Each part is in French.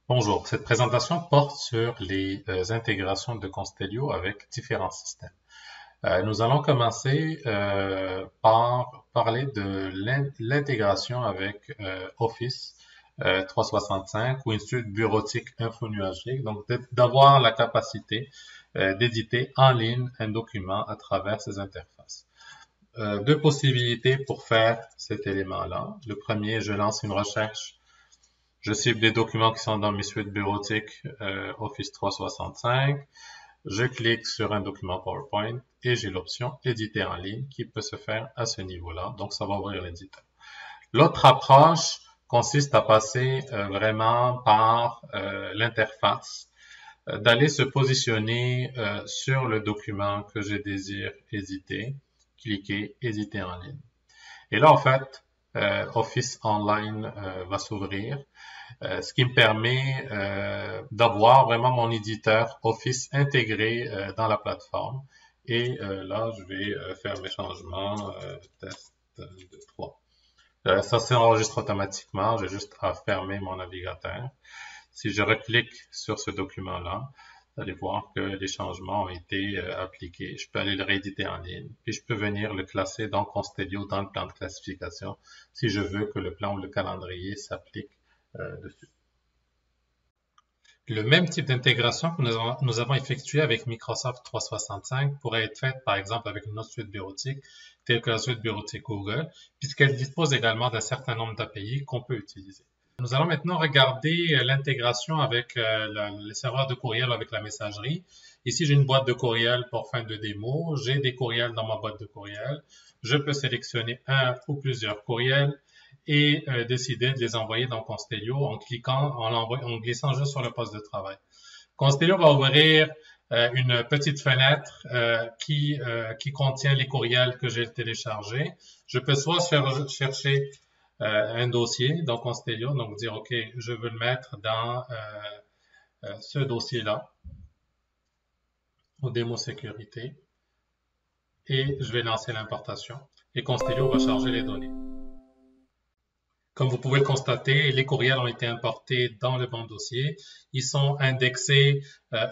Bonjour, cette présentation porte sur les intégrations de Constellio avec différents systèmes. Nous allons commencer par parler de l'intégration avec Office 365 ou une suite bureautique infonuagique, donc d'avoir la capacité d'éditer en ligne un document à travers ces interfaces. Deux possibilités pour faire cet élément-là. Le premier, je lance une recherche. Je cible des documents qui sont dans mes suites bureautiques Office 365. Je clique sur un document PowerPoint et j'ai l'option éditer en ligne qui peut se faire à ce niveau-là. Donc, ça va ouvrir l'éditeur. L'autre approche consiste à passer vraiment par l'interface, d'aller se positionner sur le document que je désire éditer, cliquer éditer en ligne. Et là, en fait, Office Online va s'ouvrir, ce qui me permet d'avoir vraiment mon éditeur Office intégré dans la plateforme. Et là, je vais faire mes changements, test de 3. Ça s'enregistre automatiquement, j'ai juste à fermer mon navigateur. Si je reclique sur ce document-là, vous allez voir que les changements ont été appliqués. Je peux aller le rééditer en ligne, puis je peux venir le classer dans Constellio dans le plan de classification si je veux que le plan ou le calendrier s'applique dessus. Le même type d'intégration que nous avons effectué avec Microsoft 365 pourrait être fait par exemple avec une autre suite bureautique telle que la suite bureautique Google, puisqu'elle dispose également d'un certain nombre d'API qu'on peut utiliser. Nous allons maintenant regarder l'intégration avec les serveurs de courriel avec la messagerie. Ici, j'ai une boîte de courriel pour fin de démo. J'ai des courriels dans ma boîte de courriel. Je peux sélectionner un ou plusieurs courriels et décider de les envoyer dans Constellio en cliquant, en glissant juste sur le poste de travail. Constellio va ouvrir une petite fenêtre qui contient les courriels que j'ai téléchargés. Je peux soit chercher un dossier dans Constellio, donc dire OK, je veux le mettre dans ce dossier-là, au démo sécurité, et je vais lancer l'importation. Et Constellio va charger les données. Comme vous pouvez le constater, les courriels ont été importés dans le bon dossier. Ils sont indexés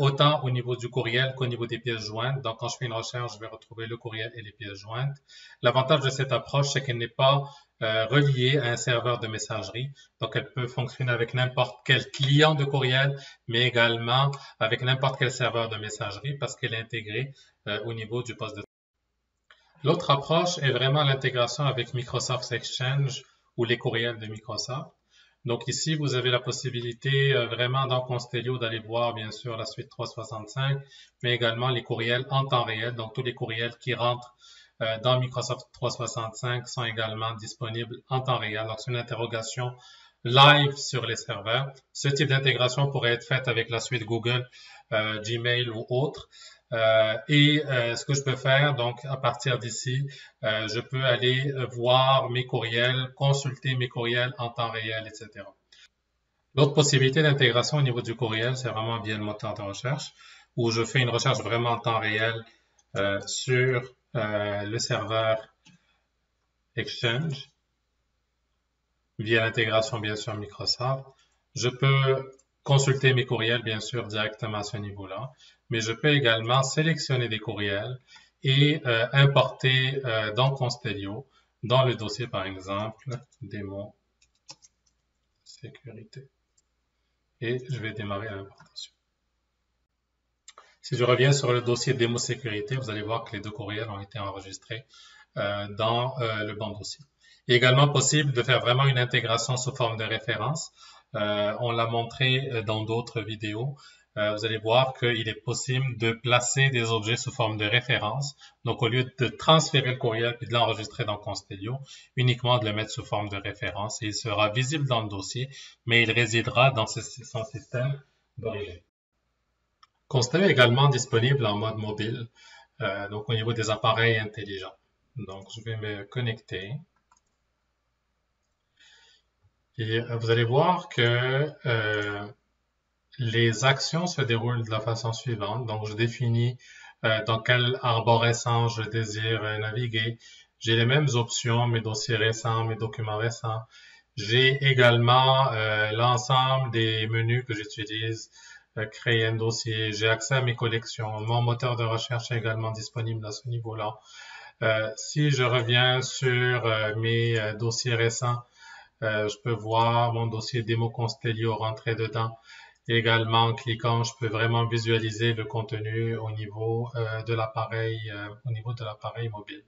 autant au niveau du courriel qu'au niveau des pièces jointes. Donc, quand je fais une recherche, je vais retrouver le courriel et les pièces jointes. L'avantage de cette approche, c'est qu'elle n'est pas reliée à un serveur de messagerie. Donc, elle peut fonctionner avec n'importe quel client de courriel, mais également avec n'importe quel serveur de messagerie parce qu'elle est intégrée au niveau du poste de travail. L'autre approche est vraiment l'intégration avec Microsoft Exchange ou les courriels de Microsoft. Donc ici, vous avez la possibilité vraiment dans Constellio d'aller voir bien sûr la suite 365, mais également les courriels en temps réel. Donc tous les courriels qui rentrent dans Microsoft 365 sont également disponibles en temps réel. Donc c'est une interrogation live sur les serveurs. Ce type d'intégration pourrait être faite avec la suite Google, Gmail ou autre. Ce que je peux faire, donc à partir d'ici, je peux aller voir mes courriels, consulter mes courriels en temps réel, etc. L'autre possibilité d'intégration au niveau du courriel, c'est vraiment via le moteur de recherche, où je fais une recherche vraiment en temps réel sur le serveur Exchange, via l'intégration bien sûr Microsoft. Je peux consulter mes courriels bien sûr directement à ce niveau-là, mais je peux également sélectionner des courriels et importer dans Constellio, dans le dossier par exemple, démo sécurité. Et je vais démarrer l'importation. Si je reviens sur le dossier démo sécurité, vous allez voir que les deux courriels ont été enregistrés dans le bon dossier. Il est également possible de faire vraiment une intégration sous forme de référence. On l'a montré dans d'autres vidéos. Vous allez voir qu'il est possible de placer des objets sous forme de référence. Donc, au lieu de transférer le courriel et de l'enregistrer dans Constellio, uniquement de le mettre sous forme de référence et il sera visible dans le dossier, mais il résidera dans son système d'origine. Constellio est également disponible en mode mobile, donc au niveau des appareils intelligents. Donc, je vais me connecter. Et vous allez voir que les actions se déroulent de la façon suivante. Donc, je définis dans quelle arborescence je désire naviguer. J'ai les mêmes options, mes dossiers récents, mes documents récents. J'ai également l'ensemble des menus que j'utilise, créer un dossier, j'ai accès à mes collections, mon moteur de recherche est également disponible à ce niveau-là. Si je reviens sur mes dossiers récents, je peux voir mon dossier démo Constellio rentrer dedans. Et également, en cliquant, je peux vraiment visualiser le contenu au niveau de l'appareil mobile.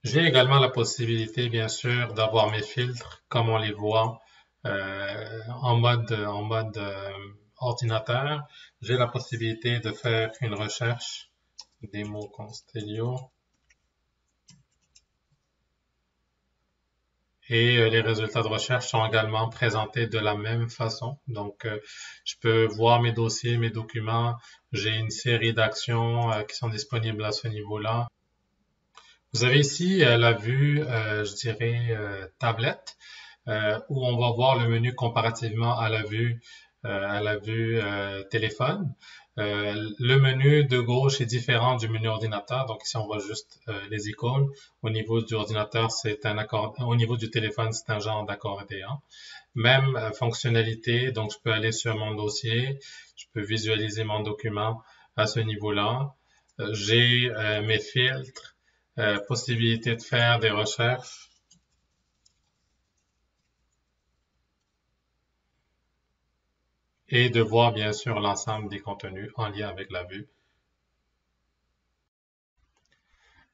J'ai également la possibilité, bien sûr, d'avoir mes filtres comme on les voit en mode ordinateur. J'ai la possibilité de faire une recherche démo Constellio et les résultats de recherche sont également présentés de la même façon. Donc, je peux voir mes dossiers, mes documents. J'ai une série d'actions qui sont disponibles à ce niveau-là. Vous avez ici la vue, je dirais, tablette, où on va voir le menu comparativement à la vue téléphone. Le menu de gauche est différent du menu ordinateur. Donc ici, on voit juste les icônes. Au niveau du ordinateur, au niveau du téléphone, c'est un genre d'accordéon. Même fonctionnalité. Donc, je peux aller sur mon dossier. Je peux visualiser mon document à ce niveau-là. J'ai mes filtres, possibilité de faire des recherches. Et de voir bien sûr l'ensemble des contenus en lien avec la vue.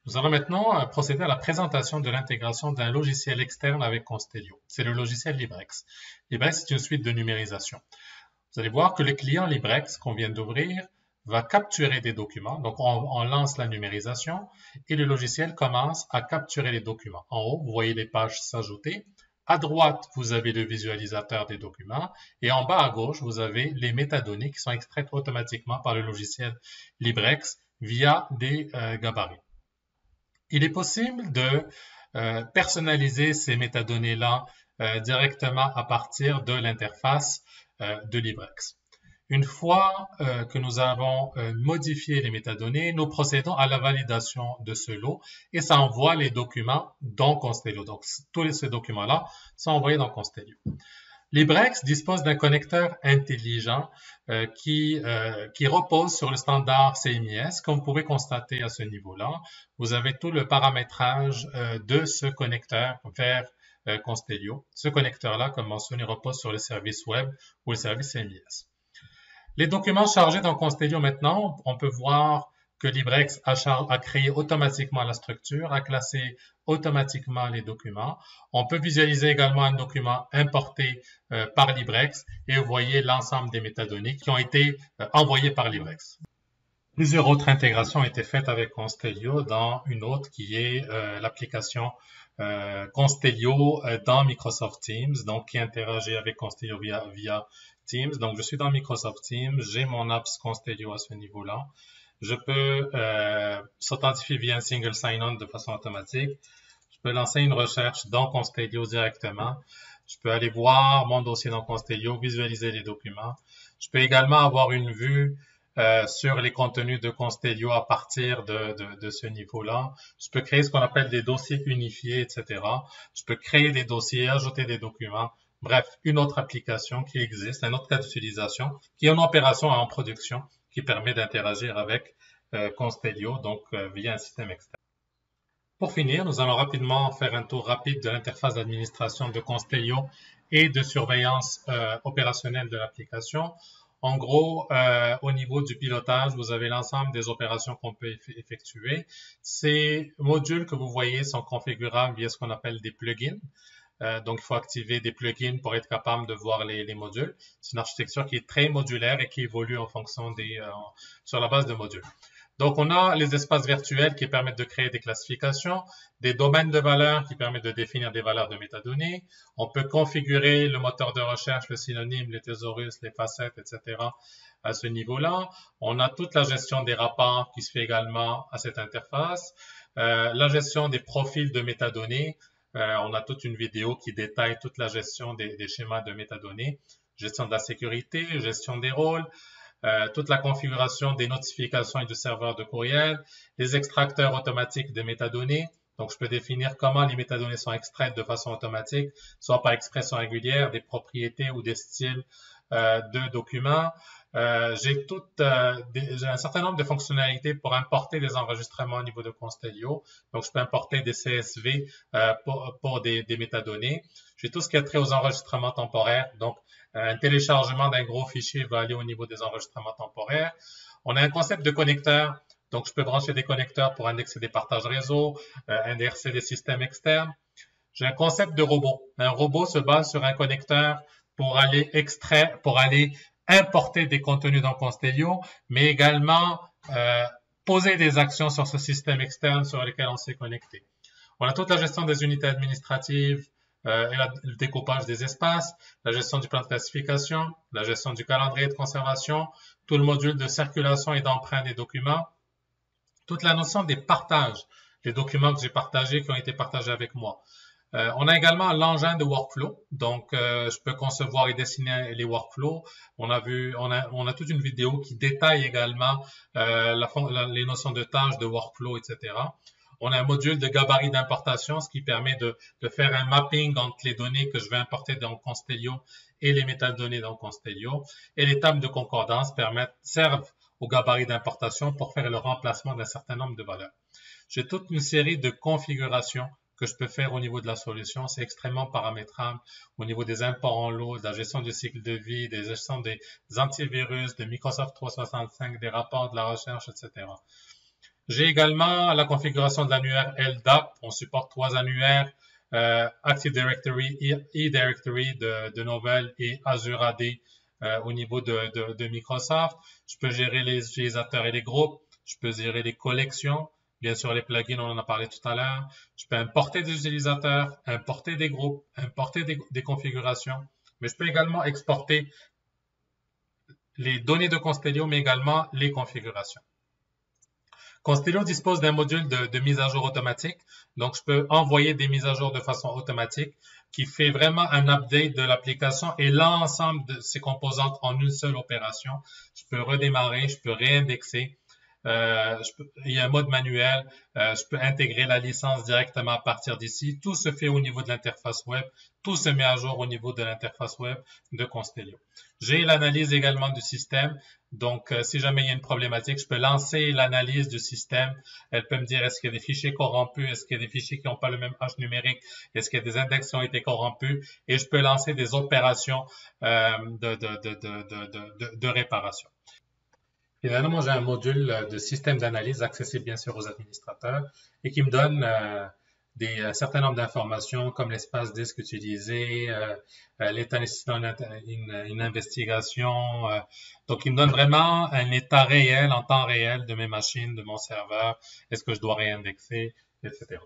Nous allons maintenant procéder à la présentation de l'intégration d'un logiciel externe avec Constellio. C'est le logiciel Librex. Librex est une suite de numérisation. Vous allez voir que le client Librex qu'on vient d'ouvrir va capturer des documents. Donc, on lance la numérisation et le logiciel commence à capturer les documents. En haut, vous voyez les pages s'ajouter. À droite, vous avez le visualisateur des documents et en bas à gauche, vous avez les métadonnées qui sont extraites automatiquement par le logiciel Librex via des gabarits. Il est possible de personnaliser ces métadonnées-là directement à partir de l'interface de Librex. Une fois que nous avons modifié les métadonnées, nous procédons à la validation de ce lot et ça envoie les documents dans Constellio. Donc, tous ces documents-là sont envoyés dans Constellio. Librex dispose d'un connecteur intelligent qui repose sur le standard CMIS. Comme vous pouvez constater à ce niveau-là, vous avez tout le paramétrage de ce connecteur vers Constellio. Ce connecteur-là, comme mentionné, repose sur le service web ou le service CMIS. Les documents chargés dans Constellio maintenant, on peut voir que Librex a créé automatiquement la structure, a classé automatiquement les documents. On peut visualiser également un document importé par Librex et vous voyez l'ensemble des métadonnées qui ont été envoyées par Librex. Plusieurs autres intégrations ont été faites avec Constellio dans une autre qui est l'application Constellio dans Microsoft Teams, donc qui interagit avec Constellio via Teams. Donc, je suis dans Microsoft Teams, j'ai mon apps Constellio à ce niveau-là. Je peux s'authentifier via un single sign-on de façon automatique. Je peux lancer une recherche dans Constellio directement. Je peux aller voir mon dossier dans Constellio, visualiser les documents. Je peux également avoir une vue sur les contenus de Constellio à partir de ce niveau-là. Je peux créer ce qu'on appelle des dossiers unifiés, etc. Je peux créer des dossiers, ajouter des documents. Bref, une autre application qui existe, un autre cas d'utilisation, qui est en opération et en production, qui permet d'interagir avec Constellio, donc via un système externe. Pour finir, nous allons rapidement faire un tour rapide de l'interface d'administration de Constellio et de surveillance opérationnelle de l'application. En gros, au niveau du pilotage, vous avez l'ensemble des opérations qu'on peut effectuer. Ces modules que vous voyez sont configurables via ce qu'on appelle des plugins. Donc, il faut activer des plugins pour être capable de voir les modules. C'est une architecture qui est très modulaire et qui évolue en fonction sur la base de modules. Donc, on a les espaces virtuels qui permettent de créer des classifications, des domaines de valeurs qui permettent de définir des valeurs de métadonnées. On peut configurer le moteur de recherche, le synonyme, les thésaurus, les facettes, etc. à ce niveau-là. On a toute la gestion des rapports qui se fait également à cette interface. La gestion des profils de métadonnées. On a toute une vidéo qui détaille toute la gestion des schémas de métadonnées, gestion de la sécurité, gestion des rôles, toute la configuration des notifications et du serveur de courriel, les extracteurs automatiques de métadonnées. Donc, je peux définir comment les métadonnées sont extraites de façon automatique, soit par expression régulière, des propriétés ou des styles de documents. J'ai un certain nombre de fonctionnalités pour importer des enregistrements au niveau de Constellio. Donc, je peux importer des CSV pour des métadonnées. J'ai tout ce qui a trait aux enregistrements temporaires. Donc, un téléchargement d'un gros fichier va aller au niveau des enregistrements temporaires. On a un concept de connecteur. Donc, je peux brancher des connecteurs pour indexer des partages réseau, indexer des systèmes externes. J'ai un concept de robot. Un robot se base sur un connecteur pour aller importer des contenus dans Constellio, mais également poser des actions sur ce système externe sur lequel on s'est connecté. On a toute la gestion des unités administratives, et le découpage des espaces, la gestion du plan de classification, la gestion du calendrier de conservation, tout le module de circulation et d'emprunt des documents, toute la notion des partages, les documents que j'ai partagés, qui ont été partagés avec moi. On a également l'engin de workflow, donc je peux concevoir et dessiner les workflows. On a toute une vidéo qui détaille également les notions de tâches, de workflow, etc. On a un module de gabarit d'importation, ce qui permet de faire un mapping entre les données que je vais importer dans Constellio et les métadonnées dans Constellio. Et les tables de concordance servent au gabarit d'importation pour faire le remplacement d'un certain nombre de valeurs. J'ai toute une série de configurations que je peux faire au niveau de la solution. C'est extrêmement paramétrable au niveau des imports en lot, de la gestion du cycle de vie, des gestions des antivirus, de Microsoft 365, des rapports de la recherche, etc. J'ai également la configuration de l'annuaire LDAP. On supporte 3 annuaires, Active Directory, eDirectory de Novell et Azure AD au niveau de Microsoft. Je peux gérer les utilisateurs et les groupes. Je peux gérer les collections. Bien sûr, les plugins, on en a parlé tout à l'heure. Je peux importer des utilisateurs, importer des groupes, importer des configurations. Mais je peux également exporter les données de Constellio, mais également les configurations. Constellio dispose d'un module de mise à jour automatique. Donc, je peux envoyer des mises à jour de façon automatique qui fait vraiment un update de l'application et l'ensemble de ses composantes en une seule opération. Je peux redémarrer, je peux réindexer. Il y a un mode manuel, je peux intégrer la licence directement à partir d'ici. Tout se fait au niveau de l'interface web. Tout se met à jour au niveau de l'interface web de Constellio. J'ai l'analyse également du système. Donc, si jamais il y a une problématique, je peux lancer l'analyse du système. Elle peut me dire est-ce qu'il y a des fichiers corrompus, est-ce qu'il y a des fichiers qui n'ont pas le même hash numérique, est-ce qu'il y a des index qui ont été corrompus, et je peux lancer des opérations de réparation. Finalement, j'ai un module de système d'analyse accessible bien sûr aux administrateurs et qui me donne un certain nombre d'informations comme l'espace disque utilisé, l'état nécessitant une investigation. Donc, il me donne vraiment un état réel, en temps réel de mes machines, de mon serveur, est-ce que je dois réindexer, etc.